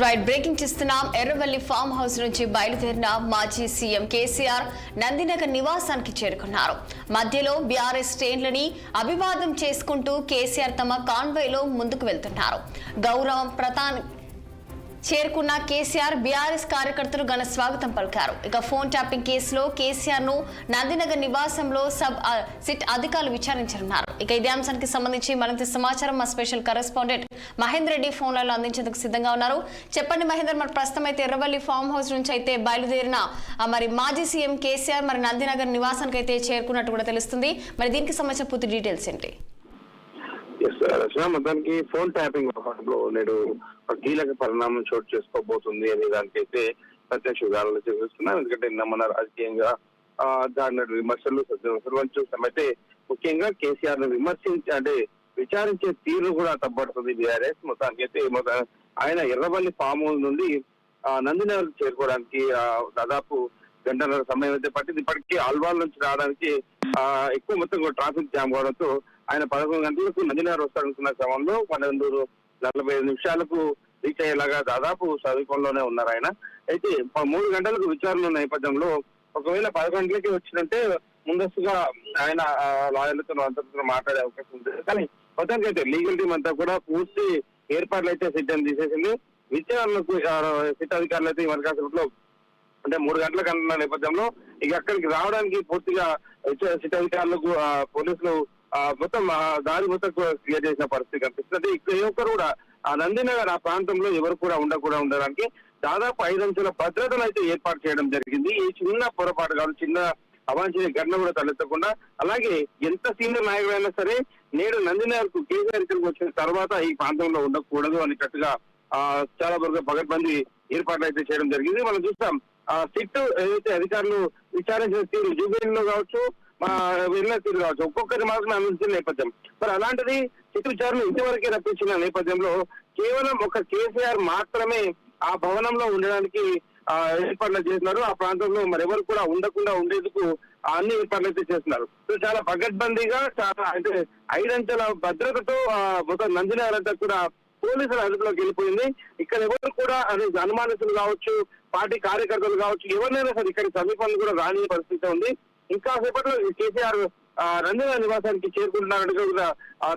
Right breaking చేస్తున్నాం. Erravalli farm house నుంచి బయలుదేరిన మాజీ సీఎం కేసీఆర్ నందినగర్ నివాసానికి చేరుకున్నారు. మధ్యలో బీఆర్ఎస్ శ్రేణులని అభివాదం చేసుకుంటూ కేసీఆర్ తమ కాన్వాయ్లో ముందుకు వెళ్తున్నారు. గౌరవం ప్రధాని చేరుకున్న కేసీఆర్ బీఆర్ఎస్ కార్యకర్తలు ఘన స్వాగతం పలికారు. ఇక ఫోన్ ట్యాపింగ్ కేసులో కేసీఆర్ ను నందినగర్ నివాసంలో సిట్ అధికారులు విచారించనున్నారు. ఇక ఇదే అంశానికి సంబంధించి మరింత సమాచారం మా special correspondent Mahender Reddy phone లైన్లో అందించేందుకు సిద్ధంగా ఉన్నారు. చెప్పండి మహేందర్, మరి ప్రస్తుతం అయితే ఎర్రవల్లి ఫామ్ హౌస్ నుంచి అయితే బయలుదేరిన మరి మాజీ సీఎం కేసీఆర్ మరి నందినగర్ నివాసానికి అయితే చేరుకున్నట్టు కూడా తెలుస్తుంది. మరి దీనికి సంబంధించిన పూర్తి డీటెయిల్స్ ఏంటి? మొత్తానికి ఫోన్ ట్యాపింగ్ వ్యవహారంలో నేడు కీలక పరిణామం చోటు చేసుకోబోతుంది అనే దానికైతే ప్రత్యక్ష ఉదాహరణలు చూపిస్తున్నాం. ఎందుకంటే మన రాజకీయంగా దాని విమర్శలు చూస్తామైతే ముఖ్యంగా కేసీఆర్ ను విచారించే తీరు కూడా తప్పడుతుంది బీఆర్ఎస్. మొత్తానికి అయితే ఆయన ఎర్రవల్లి ఫామ్ హౌస్ నుండి నందినగర్ చేరుకోవడానికి దాదాపు గంటన్నర సమయం అయితే పట్టింది. ఇప్పటికీ ఆల్వాల్ నుంచి రావడానికి ఎక్కువ మొత్తం ట్రాఫిక్ జామ్ కావడంతో ఆయన 11 గంటలకు నందినగర్ వస్తారనుకున్న క్రమంలో 12:45 రీచ్ అయ్యేలాగా దాదాపు సమీపంలోనే ఉన్నారు ఆయన. అయితే 3 గంటలకు విచారణ నేపథ్యంలో ఒకవేళ 11 గంటలకి వచ్చినంటే ముందస్తుగా ఆయన లాయర్లతో అంతతో మాట్లాడే అవకాశం ఉంటుంది. కానీ మొత్తానికి అయితే లీగల్ టీం అంతా కూడా పూర్తి ఏర్పాట్లు అయితే సిద్ధం చేసేసింది. విచారణకు సిట్ అధికారులు అయితే ఈ మరికాసేపట్లో అంటే 3 గంటలకు అన్న నేపథ్యంలో ఇక అక్కడికి రావడానికి పూర్తిగా సిట్ అధికారులకు పోలీసులు మొత్తం దారి మొత్తం క్లియర్ చేసిన పరిస్థితి కనిపిస్తుంది. ఇక్కడ ఒక్కరు కూడా ఆ నందినగర్ ఆ ప్రాంతంలో ఎవరు కూడా ఉండడానికి దాదాపు 5 అంచెల భద్రతను అయితే ఏర్పాటు చేయడం జరిగింది. ఈ చిన్న పొరపాటు కాదు, చిన్న అవాంఛనీయ ఘటన కూడా తలెత్తకుండా, అలాగే ఎంత సీనియర్ నాయకుడైనా సరే నేడు నందినగర్ కు కేసీఆర్ ఇక్కడికి వచ్చిన తర్వాత ఈ ప్రాంతంలో ఉండకూడదు అనేటట్టుగా చాలా వరకు పగడ్బందీ ఏర్పాట్లు అయితే చేయడం జరిగింది. మనం చూస్తాం సిట్ ఏదైతే అధికారులు విచారించిన తీరు జూబిలీలో కావచ్చు, వెళ్ళిన తీరు కావచ్చు, ఒక్కొక్కరి మాత్రమే అందించిన నేపథ్యం. మరి అలాంటిది సిట్ విచారణ ఇంతవరకే రప్పించిన నేపథ్యంలో కేవలం ఒక కేసీఆర్ మాత్రమే ఆ భవనంలో ఉండడానికి ఏర్పాట్లు చేస్తున్నారు. ఆ ప్రాంతంలో మరెవరు కూడా ఉండకుండా ఉండేందుకు అన్ని ఏర్పాట్లు అయితే చేస్తున్నారు. సో చాలా పగడ్బందీగా చాలా అంటే 5 అంచెల భద్రతతో మొత్తం నందినగర్ అంతా కూడా పోలీసుల అదుపులోకి వెళ్ళిపోయింది. ఇక్కడ ఎవరు కూడా అనుమానితులు కావచ్చు, పార్టీ కార్యకర్తలు కావచ్చు, ఎవరినైనా సరే ఇక్కడ సమీపంలో కూడా రాని పరిస్థితి ఉంది. ఇంకా సేపట్లో కేసీఆర్ నందినగర్ నివాసానికి చేరుకుంటున్నట్టుగా కూడా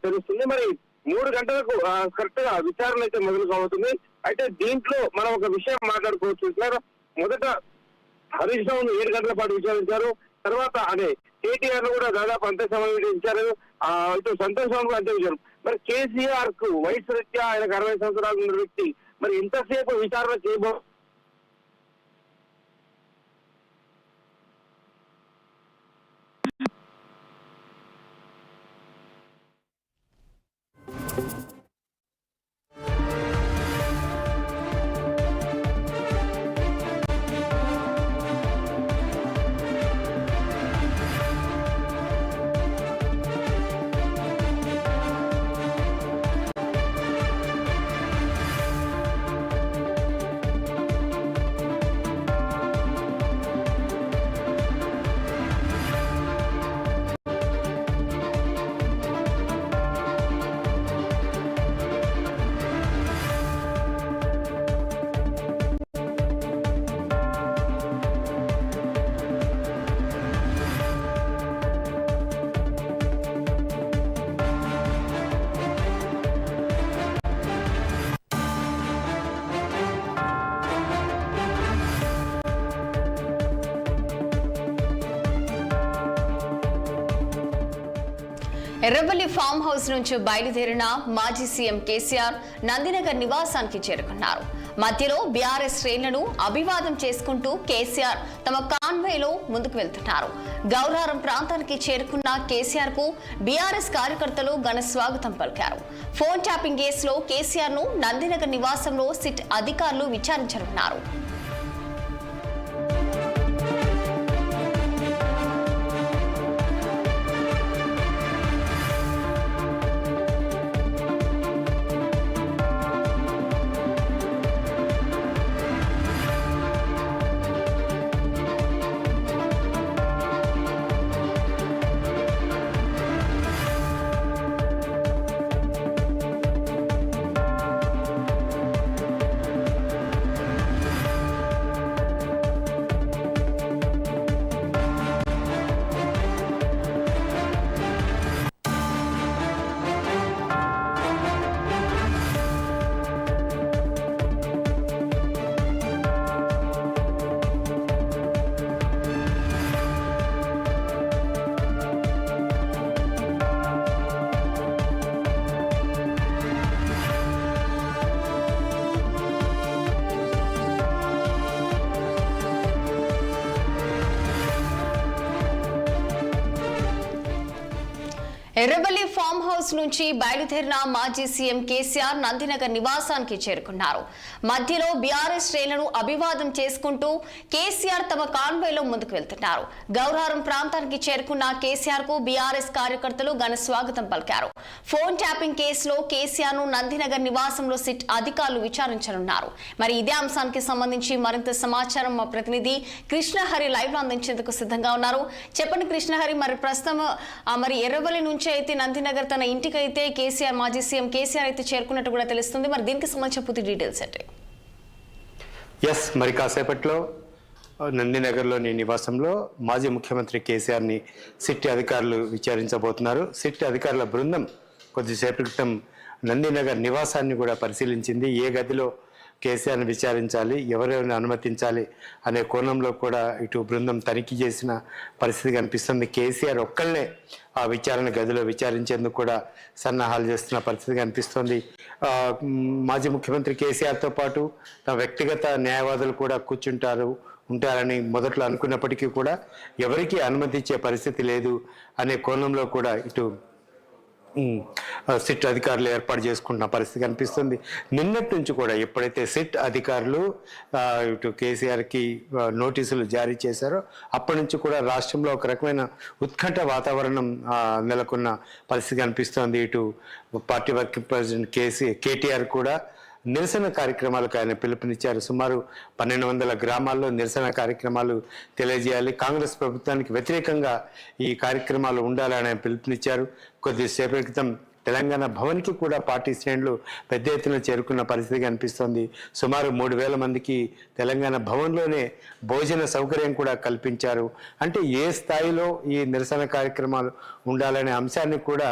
తెలుస్తుంది. మరి 3 గంటలకు కరెక్ట్ గా విచారణ అయితే మొదలు కాబోతుంది. అయితే దీంట్లో మనం ఒక విషయం మాట్లాడుకోవచ్చు. ఇట్లా మొదట హరీష్ రావును 7 గంటల పాటు విచారించారు. తర్వాత అదే కేటీఆర్ ను కూడా దాదాపు అంతే సమయం విచారించారు. ఇటు సంతోష్ రావు అంతే విచారం. మరి కేసీఆర్ కు వయసు రీత్యా ఆయనకు 60 సంవత్సరాలు ఉన్న వ్యక్తి మరి ఎంతసేపు విచారణ చేయబో ఎర్రవల్లి ఫామ్ హౌస్ నుంచి బయలుదేరిన మాజీ సీఎం కేసీఆర్ నందినగర్ నివాసానికి చేరుకున్నారు. మధ్యలో బీఆర్ఎస్ శ్రేణులను అభివాదం చేసుకుంటూ కేసీఆర్ తమ కాన్వాయ్లో ముందుకు వెళ్తున్నారు. గౌరారం ప్రాంతానికి చేరుకున్న కేసీఆర్ కు బీఆర్ఎస్ కార్యకర్తలు ఘన స్వాగతం పలికారు. ఫోన్ ట్యాపింగ్ కేసులో కేసీఆర్ ను నందినగర్ నివాసంలో సిట్ అధికారులు విచారించనున్నారు. ఎర్రవల్లి ఫామ్ హౌస్ నుంచి బయలుదేరిన మాజీ సీఎం కేసీఆర్ నందినగర్ నివాసానికి చేరుకున్నారు. మధ్యలో బీఆర్ఎస్ శ్రేణులను అభివాదం చేసుకుంటూ కేసీఆర్ తమ కాన్వాయ్లో ముందుకు వెళ్తున్నారు. గౌరవరం ప్రాంతానికి చేరుకున్న కేసీఆర్ కు బీఆర్ఎస్ కార్యకర్తలు ఘన స్వాగతం పలికారు. ఫోన్ ట్యాపింగ్ కేసులో కేసీఆర్ ను నందినగర్ నివాసంలో సిట్ అధికారులు విచారించనున్నారు. మరి ఇదే అంశానికి సంబంధించి మరింత సమాచారం మా ప్రతినిధి కృష్ణహరి లైవ్ లో అందించేందుకు సిద్ధంగా ఉన్నారు. చెప్పండి కృష్ణహరి, మరి ప్రస్తుతం మరి ఎర్రవల్లి నుంచి అయితే నందినగర్ తన ఇంటికి అయితే కేసీఆర్ మాజీ సీఎం కేసీఆర్ అయితే చేరుకున్నట్టు కూడా తెలుస్తుంది. మరి దీనికి సంబంధించిన పూర్తి డీటెయిల్స్ అంటే మరి కాసేపట్లో నందినగర్లోని నివాసంలో మాజీ ముఖ్యమంత్రి కేసీఆర్ని సిట్ అధికారులు విచారించబోతున్నారు. సిట్ అధికారుల బృందం కొద్దిసేపటి క్రితం నందినగర్ నివాసాన్ని కూడా పరిశీలించింది. ఏ గదిలో కేసీఆర్ని విచారించాలి, ఎవరెవరిని అనుమతించాలి అనే కోణంలో కూడా ఇటు బృందం తనిఖీ చేసిన పరిస్థితి కనిపిస్తుంది. కేసీఆర్ ఒక్కళ్ళనే ఆ విచారణ గదిలో విచారించేందుకు కూడా సన్నాహాలు చేస్తున్న పరిస్థితి కనిపిస్తుంది. మాజీ ముఖ్యమంత్రి కేసీఆర్తో పాటు తన వ్యక్తిగత న్యాయవాదులు కూడా ఉంటారని మొదట్లో అనుకున్నప్పటికీ కూడా ఎవరికీ అనుమతి ఇచ్చే పరిస్థితి లేదు అనే కోణంలో కూడా ఇటు సిట్ అధికారులు ఏర్పాటు చేసుకుంటున్న పరిస్థితి కనిపిస్తుంది. నిన్నటి నుంచి కూడా ఎప్పుడైతే సిట్ అధికారులు ఇటు కేసీఆర్కి నోటీసులు జారీ చేశారో అప్పటి నుంచి కూడా రాష్ట్రంలో ఒక రకమైన ఉత్కంఠ వాతావరణం నెలకొన్న పరిస్థితి కనిపిస్తోంది. ఇటు పార్టీ వర్కింగ్ ప్రెసిడెంట్ కేటీఆర్ కూడా నిరసన కార్యక్రమాలకు ఆయన పిలుపునిచ్చారు. సుమారు 1200 గ్రామాల్లో నిరసన కార్యక్రమాలు తెలియజేయాలి, కాంగ్రెస్ ప్రభుత్వానికి వ్యతిరేకంగా ఈ కార్యక్రమాలు ఉండాలని ఆయన పిలుపునిచ్చారు. కొద్దిసేపటి క్రితం తెలంగాణ భవన్కి కూడా పార్టీ శ్రేణులు పెద్ద ఎత్తున చేరుకున్న పరిస్థితి కనిపిస్తోంది. సుమారు 3000 మందికి తెలంగాణ భవన్లోనే భోజన సౌకర్యం కూడా కల్పించారు. అంటే ఏ స్థాయిలో ఈ నిరసన కార్యక్రమాలు ఉండాలనే అంశాన్ని కూడా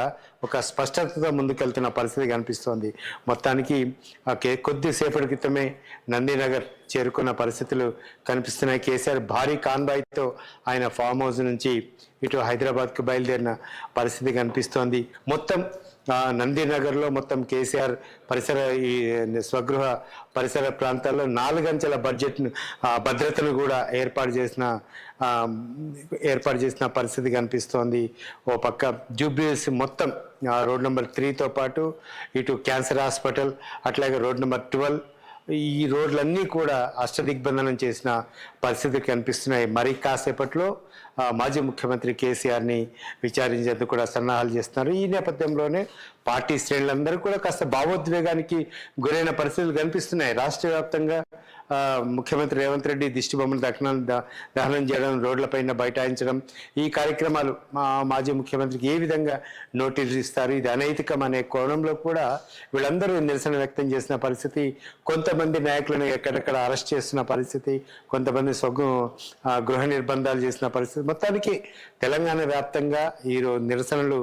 ఒక స్పష్టతతో ముందుకెళ్తున్న పరిస్థితి కనిపిస్తోంది. మొత్తానికి కొద్దిసేపటి క్రితమే నందినగర్ చేరుకున్న పరిస్థితులు కనిపిస్తున్నాయి. కేసీఆర్ భారీ కాన్వాయ్తో ఆయన ఫామ్ హౌస్ నుంచి ఇటు హైదరాబాద్కు బయలుదేరిన పరిస్థితి కనిపిస్తోంది. మొత్తం నందినగర్లో మొత్తం కేసీఆర్ ఈ స్వగృహ పరిసర ప్రాంతాల్లో 4 అంచెల భద్రతను కూడా ఏర్పాటు చేసిన పరిస్థితి కనిపిస్తోంది. ఓ పక్క జూబ్లీహిల్స్ మొత్తం రోడ్ నెంబర్ 3తో పాటు ఇటు క్యాన్సర్ హాస్పిటల్, అట్లాగే రోడ్ నెంబర్ 12 ఈ రోడ్లన్నీ కూడా అష్టదిగ్బంధనం చేసిన పరిస్థితి కనిపిస్తున్నాయి. మరి కాసేపట్లో మాజీ ముఖ్యమంత్రి కేసీఆర్ని విచారించేందుకు కూడా సన్నాహాలు చేస్తున్నారు. ఈ నేపథ్యంలోనే పార్టీ శ్రేణులందరూ కూడా కాస్త భావోద్వేగానికి గురైన పరిస్థితులు కనిపిస్తున్నాయి. రాష్ట్ర వ్యాప్తంగా ముఖ్యమంత్రి రేవంత్ రెడ్డి దిష్టి బొమ్మను దహనం చేయడం, రోడ్లపైన బైఠాయించడం, ఈ కార్యక్రమాలు మాజీ ముఖ్యమంత్రికి ఏ విధంగా నోటీసులు ఇస్తారు, ఇది అనైతికం అనే కోణంలో కూడా వీళ్ళందరూ నిరసన వ్యక్తం చేసిన పరిస్థితి. కొంతమంది నాయకులను ఎక్కడెక్కడ అరెస్ట్ చేస్తున్న పరిస్థితి, కొంతమంది గృహ నిర్బంధాలు చేసిన పరిస్థితి. మొత్తానికి తెలంగాణ వ్యాప్తంగా ఈ నిరసనలు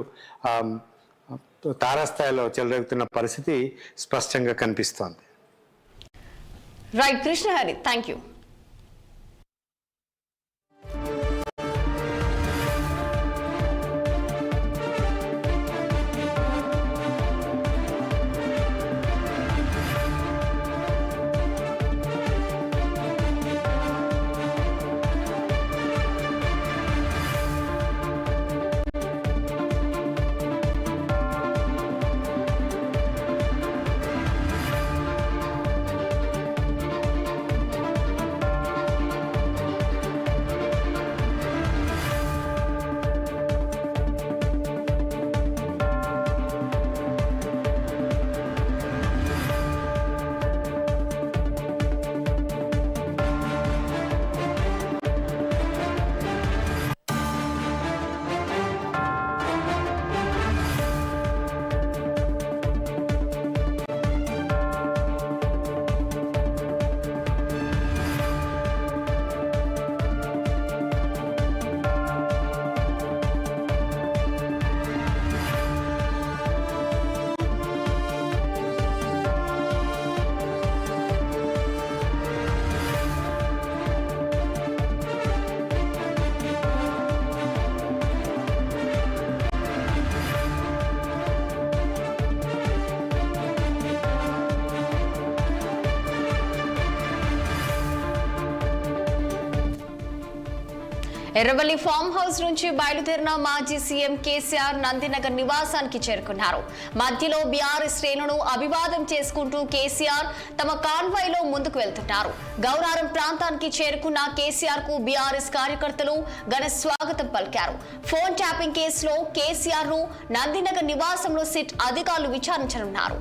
తారాస్థాయిలో చెలరేగుతున్న పరిస్థితి స్పష్టంగా కనిపిస్తోంది. Right Krishnahari, thank you. Erravalli farm house నుంచి బయలుదేరిన మాజీ సీఎం కేసీఆర్ నందినగర్ నివాసానికి చేరుకున్నారు. మధ్యలో బీఆర్ఎస్ శ్రేణులను అభివాదం చేసుకుంటూ కేసీఆర్ తమ కాన్వాయ్ లో ముందుకు వెళ్తున్నారు. గౌరారం ప్రాంతానికి చేరుకున్న కేసీఆర్ కు బీఆర్ఎస్ కార్యకర్తలు ఘన స్వాగతం పలికారు. ఫోన్ ట్యాపింగ్ కేసులో కేసీఆర్ ను నందినగర్ నివాసంలో సిట్ అధికారులు విచారించనున్నారు.